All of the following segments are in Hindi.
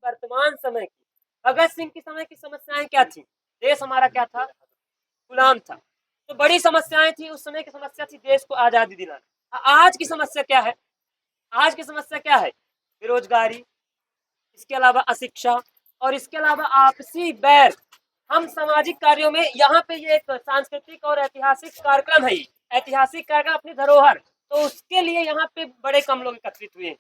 वर्तमान समय की, भगत सिंह के समय की समस्याएं क्या थी? देश हमारा क्या था? गुलाम था। तो बड़ी समस्याएं थी, उस समय की समस्या थी देश को आजादी दिलाना। आज की समस्या क्या है? आज की समस्या क्या है? बेरोजगारी, इसके अलावा अशिक्षा और इसके अलावा आपसी बैर। हम सामाजिक कार्यों में यहाँ पे ये एक सांस्कृतिक और ऐतिहासिक कार्यक्रम है, ऐतिहासिक कार्यक्रम अपनी धरोहर, तो उसके लिए यहाँ पे बड़े कम लोग एकत्रित हुए हैं।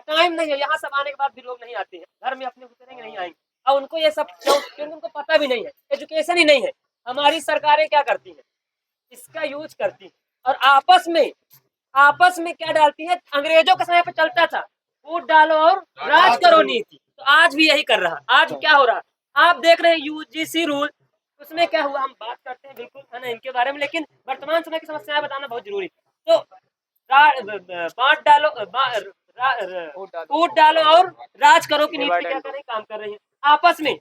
टाइम नहीं है, यहाँ सब आने के बाद भी लोग नहीं आते हैं, घर में अपने घुसेंगे नहीं आएंगे। और उनको ये सब क्योंकि उनको पता भी नहीं है, एजुकेशन ही नहीं है। हमारी सरकारें क्या करती हैं? इसका यूज करती है और आपस में क्या डालती है? अंग्रेजों के समय पे चलता था वोट डालो और राज करो नीति, तो आज भी यही कर रहा। आज क्या हो रहा? आप देख रहे हैं यूजीसी रूल, उसमें क्या हुआ? हम बात करते हैं बिल्कुल है ना इनके बारे में, लेकिन वर्तमान समय की समस्याएं बताना बहुत जरूरी। तो बांट डालो, वोट डालो और राज करो की नीति क्या कर रही? काम कर रही है आपस में।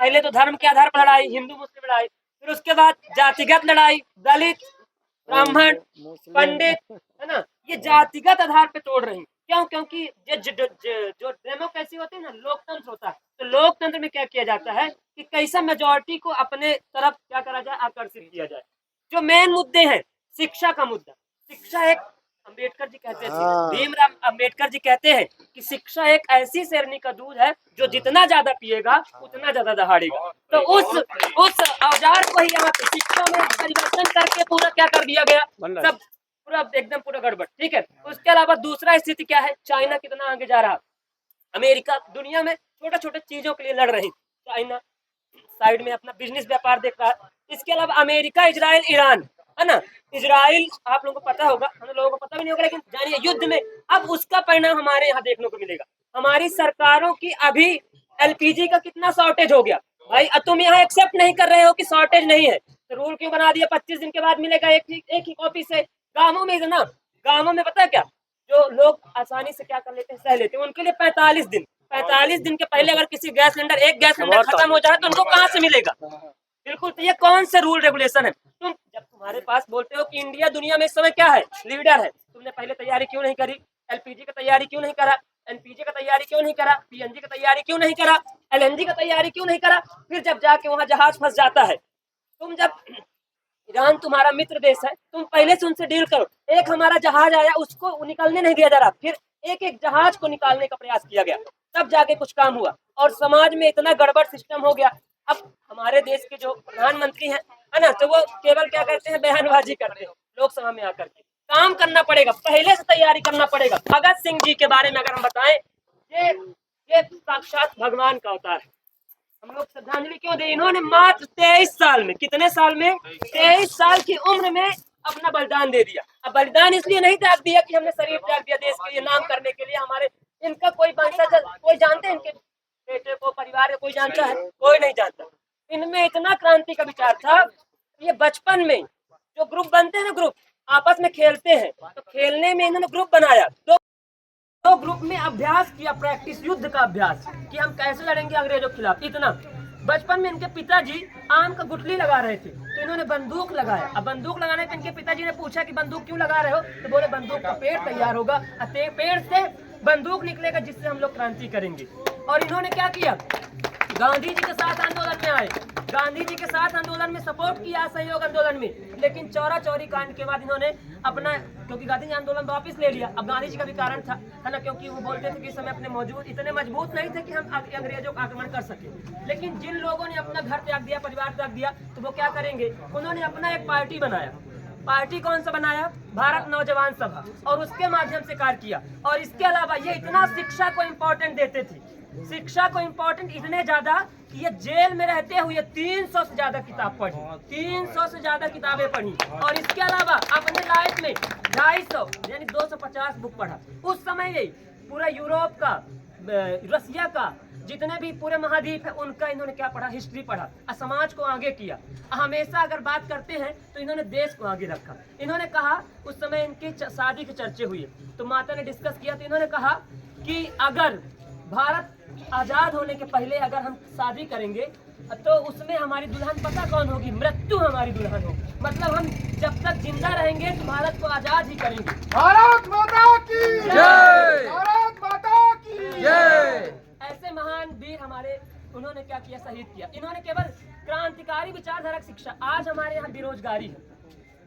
पहले तो धर्म के आधार पर लड़ाई, हिंदू मुस्लिम लड़ाई, फिर उसके बाद जातिगत लड़ाई, दलित ब्राह्मण पंडित, है ना, ये जातिगत आधार पे तोड़ रही। क्यों? क्योंकि जो डेमोक्रेसी होती है ना, लोकतंत्र होता है, तो लोकतंत्र में क्या किया जाता है कि कैसा मेजोरिटी को अपने तरफ क्या करा जाए, आकर्षित किया जाए। जो मेन मुद्दे हैं, शिक्षा का मुद्दा, शिक्षा एक, अम्बेडकर जी कहते थे, भीमराव अम्बेडकर जी कहते हैं कि शिक्षा एक ऐसी शेरनी का दूध है जो जितना ज्यादा पिएगा उतना ज्यादा दहाड़ेगा। तो उस औजार को ही यहाँ पे शिक्षा में परिवर्तन करके पूरा क्या कर दिया गया, सब पूरा एकदम पूरा गड़बड़। ठीक है, उसके अलावा दूसरा स्थिति क्या है? चाइना कितना आगे जा रहा, अमेरिका दुनिया में छोटे छोटे चीजों के लिए लड़ रही, चाइना साइड में अपना बिजनेस व्यापार देख रहा है। इसके अलावा अमेरिका, इजराइल, ईरान, है ना, इजराइल आप लोगों को पता होगा, हम लोगों को पता भी नहीं होगा, लेकिन जानिए युद्ध में अब उसका परिणाम हमारे यहाँ देखने को मिलेगा। हमारी सरकारों की अभी एलपीजी का कितना शॉर्टेज हो गया भाई, तुम यहाँ एक्सेप्ट नहीं कर रहे हो कि शॉर्टेज नहीं है, तो रूल क्यों बना दिया 25 दिन के बाद मिलेगा एक ही कॉपी से? गाँवों में ना, गाँवों में पता है क्या, जो लोग आसानी से क्या कर लेते हैं, सह लेते हैं, उनके लिए 45 दिन के पहले अगर किसी गैस सिलेंडर, एक गैस सिलेंडर खत्म हो जाए तो उनको कहाँ से मिलेगा? बिल्कुल, तो ये कौन से रूल रेगुलेशन है? तुम जब तुम्हारे पास बोलते हो कि इंडिया दुनिया में इस समय क्या है, लीडर है, तुमने पहले तैयारी क्यों नहीं करी? एलपीजी का तैयारी क्यों नहीं करा? एनपीजी का तैयारी क्यों नहीं करा? पीएनजी का तैयारी क्यों नहीं करा? एलएनजी का तैयारी क्यों नहीं करा? फिर जब जाके वहां जहाज फंस जाता है, तुम जब, ईरान तुम्हारा मित्र देश है, तुम पहले से उनसे डील करो। एक हमारा जहाज आया, उसको निकलने नहीं दिया जा रहा, फिर एक एक जहाज को निकालने का प्रयास किया गया, तब जाके कुछ काम हुआ। और समाज में इतना गड़बड़ सिस्टम हो गया। अब हमारे देश के जो प्रधानमंत्री हैं, है ना, तो वो केवल क्या करते हैं, बयानबाजी करते हैं। लोकसभा में आकर के काम करना पड़ेगा, पहले से तैयारी करना पड़ेगा। भगत सिंह जी के बारे में अगर हम बताएं, ये साक्षात भगवान का अवतार है। हम लोग श्रद्धांजलि क्यों दे? इन्होंने मात्र 23 साल में, कितने साल में? 23 साल की उम्र में अपना बलिदान दे दिया। अब बलिदान इसलिए नहीं त्याग दिया कि हमने शरीर त्याग दिया देश के लिए, नाम करने के लिए। हमारे इनका कोई वंशज कोई जानते हैं? इनके बेटे को, परिवार को कोई जानता है? कोई नहीं जानता। इनमें इतना क्रांति का विचार था, ये बचपन में जो ग्रुप बनते हैं ना, ग्रुप आपस में खेलते हैं, तो खेलने में इन्होंने ग्रुप बनाया, तो ग्रुप में अभ्यास किया, प्रैक्टिस, युद्ध का अभ्यास कि हम कैसे लड़ेंगे अंग्रेजों के खिलाफ। इतना बचपन में इनके पिताजी आम का गुठली लगा रहे थे, तो इन्होंने बंदूक लगाया। अब बंदूक लगाने पे इनके पिताजी ने पूछा कि बंदूक क्यों लगा रहे हो? तो बोले बंदूक का पेड़ तैयार होगा, पेड़ से बंदूक निकलेगा जिससे हम लोग क्रांति करेंगे। और इन्होंने क्या किया, गांधी जी के साथ आंदोलन में आए, गांधी जी के साथ आंदोलन में सपोर्ट किया, सहयोग आंदोलन में। लेकिन चौरा चौरी कांड के बाद इन्होंने अपना, क्योंकि गांधी जी आंदोलन वापस ले लिया। अब गांधी जी का भी कारण था, है ना, क्योंकि वो बोलते थे कि इस समय अपने मौजूद इतने मजबूत नहीं थे कि हम अंग्रेजों का आक्रमण कर सके। लेकिन जिन लोगों ने अपना घर त्याग दिया, परिवार त्याग दिया, तो वो क्या करेंगे, उन्होंने अपना एक पार्टी बनाया। पार्टी कौन सा बनाया? भारत नौजवान सभा, और उसके माध्यम से कार्य किया। और इसके अलावा ये इतना शिक्षा को इम्पोर्टेंट देते थे, शिक्षा को इम्पोर्टेंट इतने ज्यादा कि ये जेल में रहते हुए 300 से ज्यादा किताब पढ़ी, 300 से ज्यादा किताबें पढ़ी। और इसके अलावा अपने लाइफ में 250 यानी 250 बुक पढ़ा। उस समय ये पूरा यूरोप का, रसिया का, जितने भी पूरे महाद्वीप है उनका इन्होंने क्या पढ़ा, हिस्ट्री पढ़ा, समाज को आगे किया। हमेशा अगर बात करते हैं तो इन्होंने देश को आगे रखा। इन्होंने कहा, उस समय इनकी शादी के चर्चे हुए तो माता ने डिस्कस किया, तो इन्होंने कहा कि अगर भारत आजाद होने के पहले अगर हम शादी करेंगे तो उसमें हमारी दुल्हन पता कौन होगी? मृत्यु हमारी दुल्हन होगी। मतलब हम जब तक जिंदा रहेंगे तो भारत को आजाद ही करेंगे। भारत माता की जय, भारत माता की जय। ऐसे महान वीर हमारे, उन्होंने क्या किया, शहीद किया। इन्होंने केवल क्रांतिकारी विचारधारा शिक्षा। आज हमारे यहाँ बेरोजगारी है,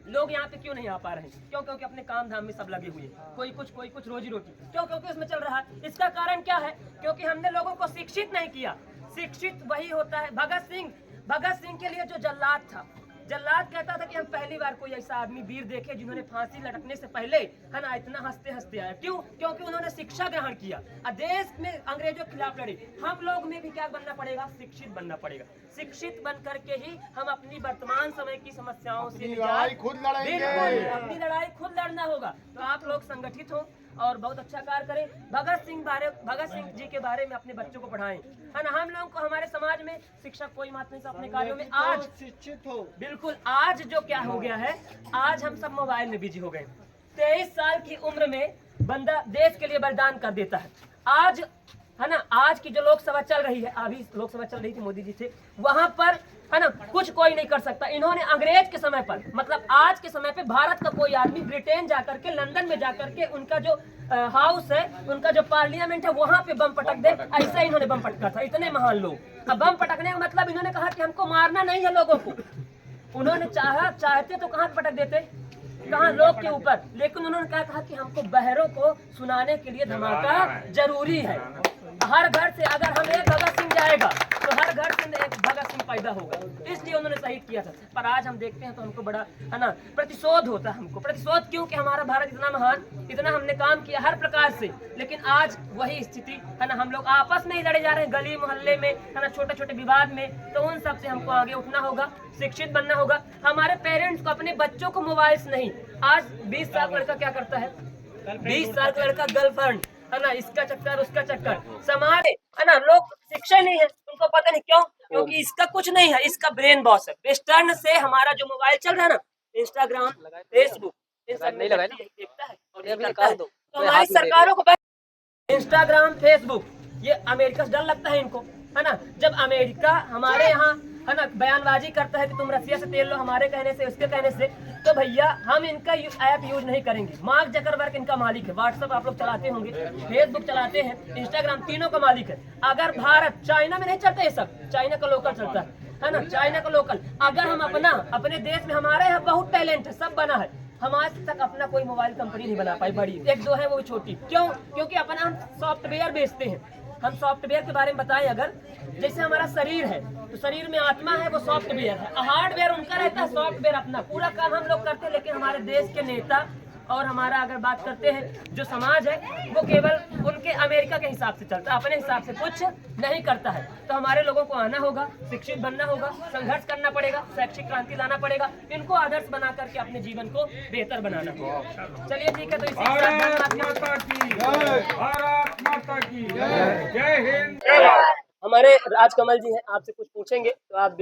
लोग यहाँ पे क्यों नहीं आ पा रहे हैं? क्यों? क्योंकि अपने काम धाम में सब लगे हुए हैं, कोई कुछ रोजी रोटी। क्यों? क्योंकि उसमें चल रहा है। इसका कारण क्या है? क्योंकि हमने लोगों को शिक्षित नहीं किया। शिक्षित वही होता है। भगत सिंह के लिए जो जल्लाद था, जल्लाद कहता था कि हम पहली बार कोई ऐसा आदमी वीर देखे जिन्होंने फांसी लटकने से पहले, है ना, इतना हंसते हंसते आया। क्यों? क्योंकि उन्होंने शिक्षा ग्रहण किया और देश में अंग्रेजों के खिलाफ लड़े। हम लोग में भी क्या बनना पड़ेगा? शिक्षित बनना पड़ेगा। शिक्षित बन करके ही हम अपनी वर्तमान समय की समस्याओं से लड़ाई खुद लड़ेंगे। अपनी लड़ाई खुद लड़ना होगा। तो आप लोग संगठित हो और बहुत अच्छा कार्य करें। भगत सिंह जी के बारे में अपने बच्चों को पढ़ाएं, है ना। हम लोगों को हमारे समाज में शिक्षक कोई मात्र नहीं, अपने कार्यों में आज शिक्षित हो। बिल्कुल। आज जो क्या हो गया है, आज हम सब मोबाइल में बिजी हो गए। 23 साल की उम्र में बंदा देश के लिए बलिदान कर देता है। आज, है ना, आज की जो लोकसभा चल रही है, अभी लोकसभा चल रही थी, मोदी जी थे वहां पर, है ना, कुछ कोई नहीं कर सकता। इन्होंने अंग्रेज के समय पर, मतलब आज के समय पे भारत का कोई आदमी ब्रिटेन जाकर के, लंदन में जाकर के, उनका जो हाउस है, उनका जो पार्लियामेंट है, वहां पे बम पटक दे, ऐसा इन्होंने बम पटका था। इतने महान लोग। अब बम पटकने का मतलब इन्होंने कहा कि हमको मारना नहीं है लोगों को। उन्होंने चाहते तो कहाँ पटक देते, कहाँ? लोग के ऊपर। लेकिन उन्होंने क्या कहा कि हमको बहरों को सुनाने के लिए धमाका जरूरी है। हर घर से अगर हम एक भगत सिंह जाएगा तो हर घर से एक भगत सिंह पैदा होगा। इसलिए उन्होंने शहीद किया था। पर आज हम देखते हैं तो हमको बड़ा, है ना, प्रतिशोध होता है। हमको प्रतिशोध क्यों? कि हमारा भारत इतना महान, इतना हमने काम किया हर प्रकार से, लेकिन आज वही स्थिति, है ना। हम लोग आपस में ही लड़े जा रहे हैं, गली मोहल्ले में, है ना, छोटे छोटे विवाद में। तो उन सब से हमको आगे उठना होगा, शिक्षित बनना होगा। हमारे पेरेंट्स को, अपने बच्चों को मोबाइल से नहीं। आज 20 साल का लड़का क्या करता है? 20 साल का लड़का गर्लफ्रेंड, है ना, इसका चक्कर उसका चक्कर। समाज, है ना, लोग शिक्षा नहीं है, उनको पता नहीं क्यों? क्योंकि इसका कुछ नहीं है, इसका ब्रेन वॉश है। वेस्टर्न से हमारा जो मोबाइल चल रहा है ना, इंस्टाग्राम, फेसबुक, इन सब में देखता है और ये करता है। तो हमारी सरकारों को इंस्टाग्राम, फेसबुक, ये अमेरिका से डर लगता है इनको, है ना। जब अमेरिका हमारे यहाँ, है ना, बयानबाजी करता है कि तुम रसिया से तेल लो, हमारे कहने से, उसके कहने से, तो भैया हम इनका ऐप यूज नहीं करेंगे। मार्क जकरबर्ग इनका मालिक है। व्हाट्सएप आप लोग चलाते होंगे, फेसबुक चलाते हैं, इंस्टाग्राम, तीनों का मालिक है। अगर भारत, चाइना में नहीं चलता ये सब, चाइना का लोकल चलता है ना, चाइना का लोकल। अगर हम अपने देश में, हमारे यहाँ बहुत टैलेंट है, सब बना है, हम आज तक अपना कोई मोबाइल कंपनी नहीं बना पाई बड़ी, एक दो है वो भी छोटी। क्यों? क्योंकि अपना हम सॉफ्टवेयर बेचते हैं। हम सॉफ्टवेयर के बारे में बताएं, अगर जैसे हमारा शरीर है तो शरीर में आत्मा है, वो सॉफ्टवेयर है। हार्डवेयर उनका रहता है, सॉफ्टवेयर अपना। पूरा काम हम लोग करते हैं, लेकिन हमारे देश के नेता और हमारा अगर बात करते हैं जो समाज है, वो केवल उनके अमेरिका के हिसाब से चलता है, अपने हिसाब से कुछ नहीं करता है। तो हमारे लोगों को आना होगा, शिक्षित बनना होगा, संघर्ष करना पड़ेगा, शैक्षिक क्रांति लाना पड़ेगा, इनको आदर्श बना करके अपने जीवन को बेहतर बनाना होगा। चलिए ठीक है, तो इसी के साथ हमारे राजकमल जी हैं, आपसे कुछ पूछेंगे तो आप